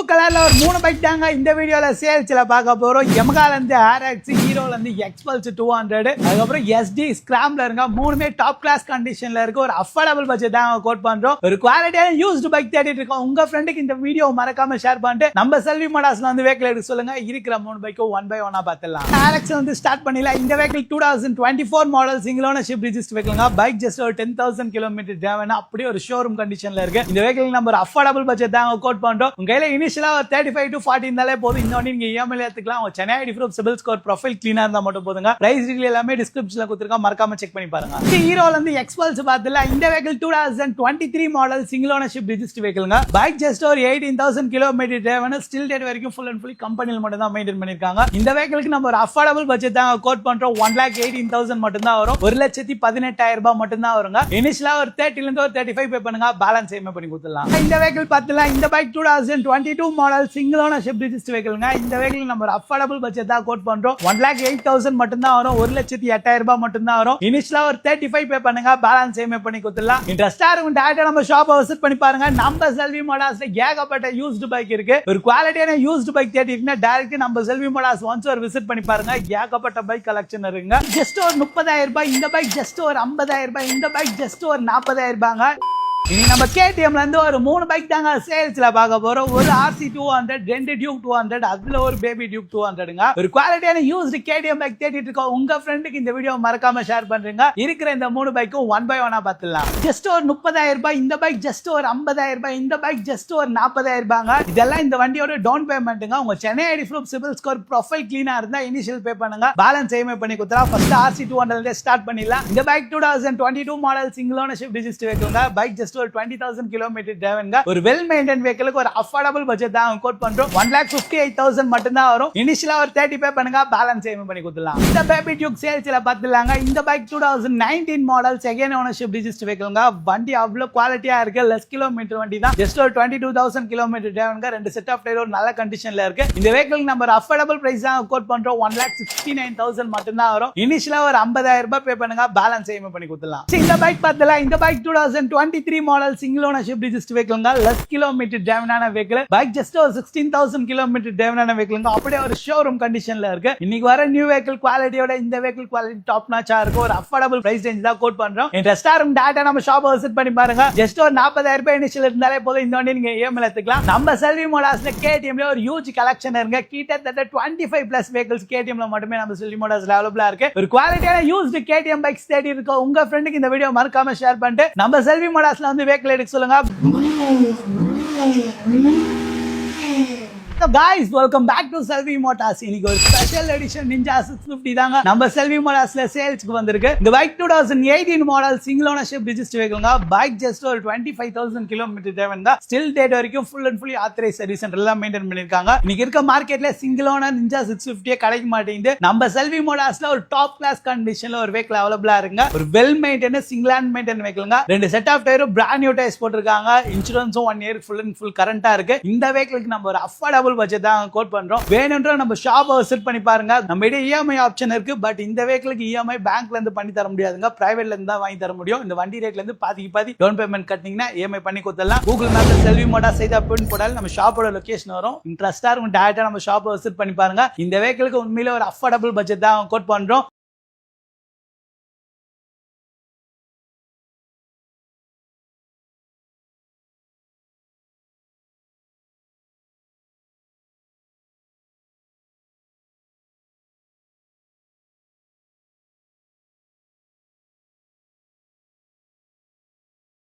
கலர்ல ஒரு 3 பைக் தாங்க இந்த வீடியோல சேல்ஸ்ல பார்க்க போறோம். Yamahaல இருந்து RX, ஹீரோல இருந்து Xpulse 200, அதுக்கப்புறம் SD ஸ்கிராம்ப்லருங்க. மூணுமே டாப் கிளாஸ் கண்டிஷன்ல இருக்கு. ஒரு அஃபோர்டபிள் பட்ஜெட் தான் கோட் பண்றோம். ஒரு குவாலிட்டியான யூஸ்டு பைக் தேடிட்டு இருக்கோம். உங்க ஃப்ரெண்டுக்கு இந்த வீடியோ மறக்காம ஷேர் பண்ணிட்டு நம்ம செல்வி மோட்டார்ஸ்ல வந்து வெஹிக்கிள் எடுக்க சொல்லுங்க. இருக்கிற 3 பைக்கும் 1 by 1 பார்த்துடலாம். RX வந்து ஸ்டார்ட் பண்ணிடலாம். இந்த vehicle 2024 model single ownership register வெஹிக்கிள்ங்க. பைக் ஜஸ்ட் ஒரு 10,000 கிலோமீட்டர் டிரைவ் அப்படியே ஒரு ஷோரூம் கண்டிஷன்ல இருக்கு. இந்த வெஹிக்கிள் நம்ம ஒரு அஃபோர்டபிள் பட்ஜெட் தான் கோட் பண்றோம். உங்க கையில இனிஷியலா 35 to 40 இருந்தாலே போதும். இந்த வண்டி நீங்க EMI எடுத்துக்கலாம். உங்க Chennai ID proof, CIBIL score, profile கிளீனா இருந்தா மட்டும் போதுங்க. பிரைஸ் டீடைல் எல்லாமே டிஸ்கிரிப்ஷன்ல கொடுத்திருக்கேன், மறக்காம செக் பண்ணி பாருங்க. ஹீரோல இருந்து Xpulse பார்த்தல. இந்த vehicle 2023 model single ownership register வெஹிக்கிள்ங்க. பைக் ஜஸ்ட் ஒரு 18,000 கிலோமீட்டர் டிரைவ் ஸ்டில் டேட் வரைக்கும் ஃபுல் அண்ட் ஃபுல் கம்பெனில மட்டும் தான் மெயின்டைன் பண்ணிருக்காங்க. இந்த வெஹிக்கிளுக்கு நம்ம ஒரு அஃபோர்டபிள் பட்ஜெட் தான் கோட் பண்றோம். 1,18,000 மட்டும் தான் வரும். 1,18,000 ரூபாய் மட்டும் தான் வருங்க. இனிஷியலா ஒரு 30 ல இருந்து ஒரு 35 பே பண்ணுங்க, பேலன்ஸ் EMI பண்ணி கொடுத்துடலாம். இந்த வெஹிக்கிள் பார்த்தல. இந்த bike 2022 model single ownership register வெஹிக்கிள்ங்க. இந்த வெஹிக்கிள் நம்ம அஃபோர்டபிள் பட்ஜெட் தான் கோட் பண்றோம். 1,08,000 மட்டும் தான் வரும். 1,08,000 ரூபாய் மட்டும் தான் வரும். இனிஷியலா ஒரு 35 பே பண்ணுங்க, பேலன்ஸ் EMI பண்ணி கொடுத்துடலாம். இன்ட்ரஸ்டா இருக்கும் டேரக்டா நம்ம ஷாப்பை விசிட் பண்ணி பாருங்க. நம்ம செல்வி மோட்டார்ஸ்ல ஏகப்பட்ட யூஸ்டு பைக் இருக்கு. ஒரு குவாலிட்டியான யூஸ்டு பைக் தேடிட்டீங்கன்னா டைரக்ட் நம்ம செல்வி மோட்டார்ஸ் ஒன்ஸ் ஒரு விசிட் பண்ணி பாருங்க. ஏகப்பட்ட பைக் கலெக்ஷன் இருக்குங்க. ஜஸ்ட் ஒரு 30,000 ரூபாய் இந்த பைக், ஜஸ்ட் ஒரு 50,000 ரூபாய் இந்த பைக், ஜஸ்ட் ஒரு 40,000 ரூபாங்க. இனி நம்ம KTMல இருந்து ஒரு 3 பைக் தாங்க சேல்ஸ்ல பார்க்க போறோம். ஒரு RC 200, 2 டியூக் 200, அதுல ஒரு பேபி டியூக் 200ங்க. ஒரு குவாலிட்டியான யூஸ்டு KTM பைக் தேடிட்டு இருக்கோம். உங்க ஃப்ரெண்டுக்கு இந்த வீடியோ மறக்காம ஷேர் பண்றீங்க. இருக்கிற இந்த 3 பைக்கும் 1 by 1 பார்த்துடலாம். ஜஸ்ட் ஒரு 30,000 ரூபாய் இந்த பைக், ஜஸ்ட் ஒரு 50,000 ரூபாய் இந்த பைக், ஜஸ்ட் ஒரு 40,000 ரூபாங்க. இதெல்லாம் இந்த வண்டியோட டவுன் பேமெண்ட்டுங்க. உங்க Chennai ID proof, CIBIL score, profile கிளீனா இருந்தா இனிஷியல் பே பண்ணுங்க, பேலன்ஸ் EMI பண்ணி கொடுத்துறோம். ஃபர்ஸ்ட் RC 200 ஸ்டார்ட் பண்ணிடலாம். இந்த bike 2022 model single ownership register வெஹிக்கிள்ங்க. பைக் ஜஸ்ட் ஒரு 20,000 கிலோமீட்டர் டிரைவ்ங்க. ஒரு வெல் மெயின்டைன் வெஹிக்கிளுக்கு ஒரு அஃபோர்டபிள் பட்ஜெட் தான் கோட் பண்றோம். 1,58,000 மட்டும் தான் வரும். இனிஷியலா ஒரு 30 பே பண்ணுங்க, பேலன்ஸ் EMI பண்ணி கொடுத்துடலாம். இந்த பேபி டியூக் சேல்ஸ்ல பார்த்துலாங்க. இந்த bike 2019 model second ownership register வெஹிக்கிள்ங்க. வண்டி அவ்வளவு குவாலிட்டியா இருக்கு. லெஸ் கிலோமீட்டர் வண்டி தான். ஜஸ்ட் ஒரு 22,000 கிலோமீட்டர் டிரைவ்ங்க. 2 செட் ஆஃப் டயர் ஒரு நல்ல கண்டிஷன்ல இருக்கு. இந்த வெஹிக்கிள் நம்ம அஃபோர்டபிள் பிரைஸ் தான் கோட் பண்றோம். 1,69,000 மட்டும் தான் வரும். இனிஷியலா ஒரு 50,000 ரூபாய் பே பண்ணுங்க, பேலன்ஸ் EMI பண்ணி கொடுத்துடலாம். இந்த பைக் பார்த்தல. இந்த bike 2023 model single ownership register வெஹிக்கிள்ங்க. லெஸ் கிலோமீட்டர் டிரைவ்னான வெஹிக்கிள். பைக் ஜஸ்ட் ஒரு 16,000 கிலோமீட்டர் டிரைவ்னான வெஹிக்கிள்ங்க. அப்படியே ஒரு ஷோரூம் கண்டிஷன்ல இருக்கு. இன்னைக்கு வர நியூ வெஹிக்கிள் குவாலிட்டியோட இந்த வெஹிக்கிள் குவாலிட்டி டாப் நாச்சா இருக்கு. ஒரு அஃபோர்டபிள் பிரைஸ் ரேஞ்ச் தான் கோட் பண்றோம். இன்ட்ரஸ்டா இருக்கும் டேரக்டா நம்ம ஷாப்பை விசிட் பண்ணி பாருங்க. ஜஸ்ட் ஒரு 40,000 ரூபாய் இனிஷியல் இருந்தாலே போதும். இந்த வண்டி நீங்க EMI எடுத்துக்கலாம். நம்ம செல்வி மோட்டார்ஸ்ல KTMல ஒரு ஹியூஜ் கலெக்ஷன் இருக்கு. கிட்டத்தட்ட 25+ வெஹிக்கிள்ஸ் KTMல மட்டுமே நம்ம செல்வி மோட்டார்ஸ்ல அவைலபிளா இருக்கு. ஒரு குவாலிட்டியான யூஸ்டு KTM பைக்ஸ் தேடி இருக்கோம். உங்க ஃப்ரெண்டுக்கு இந்த வீடியோ மறக்காம ஷேர் பண்ணிட்டு நம்ம செல்வி மோட்டார்ஸ்ல வந்து வெஹிக்கிள் எடுக்க சொல்லுங்க. So guys, welcome back to Selvi Motors. இன்னைக்கு ஒரு ஸ்பெஷல் எடிஷன் Ninja 650 தாங்க நம்ம செல்வி மோட்டார்ஸ்ல சேல்ஸ்க்கு வந்திருக்கு. இந்த bike 2018 model single ownership register வெஹிக்கிள்ங்க. பைக் ஜஸ்ட் ஒரு 25,000 கிலோமீட்டர் டிரைவ்ங்க. ஸ்டில் டேட் வரைக்கும் full and fully authorised service centre எல்லாம் மெயின்டைன் பண்ணிருக்காங்க. இன்னைக்கு இருக்க மார்க்கெட்ல சிங்கிள் ஓனர் Ninja 650 கிடைக்க மாட்டேங்குது. நம்ம செல்வி மோட்டார்ஸ்ல ஒரு டாப் கிளாஸ் கண்டிஷன்ல ஒரு வெஹிக்கிள் அவைலபிளா இருக்குங்க. ஒரு well maintain single hand maintain வெஹிக்கிள்ங்க. 2 set of tyre brand new tyres போட்டுருக்காங்க. இன்சூரன்ஸும் 1 இயர் ஃபுல் அண்ட் ஃபுல் கரண்டா இருக்கு. இந்த வெஹிக்கிளுக்கு நம்ம ஒரு அஃபோர்டபிள் பட்ஜெட் தான் கோட் பண்றோம். வேணும்ன்ற நம்ம ஷாப்பை விசிட் பண்ணி பாருங்க. நம்ம கிட்ட EMI ஆப்ஷன் இருக்கு. பட் இந்த வெஹிக்கிளுக்கு EMI பேங்க்ல இருந்து பண்ணி தர முடியாதுங்க. பிரைவேட்ல இருந்து தான் வாங்கி தர முடியும். இந்த வண்டி ரேட்ல இருந்து பாதி டவுன் பேமெண்ட் கட்டினீங்கன்னா EMI பண்ணி கொடுத்துடலாம். கூகுள் மேப்ல செல்வி மோட்டார்ஸ் செய்த பின் போட்டாலும் நம்ம ஷாப்போட லொகேஷன் வரும். இன்ட்ரஸ்டா இருக்கும் டேரக்டா நம்ம ஷாப்பை விசிட் பண்ணி பாருங்க. இந்த வெஹிக்கிளுக்கு உண்மையிலே ஒரு அஃபோர்டபிள் பட்ஜெட் தான் கோட் பண்றோம்.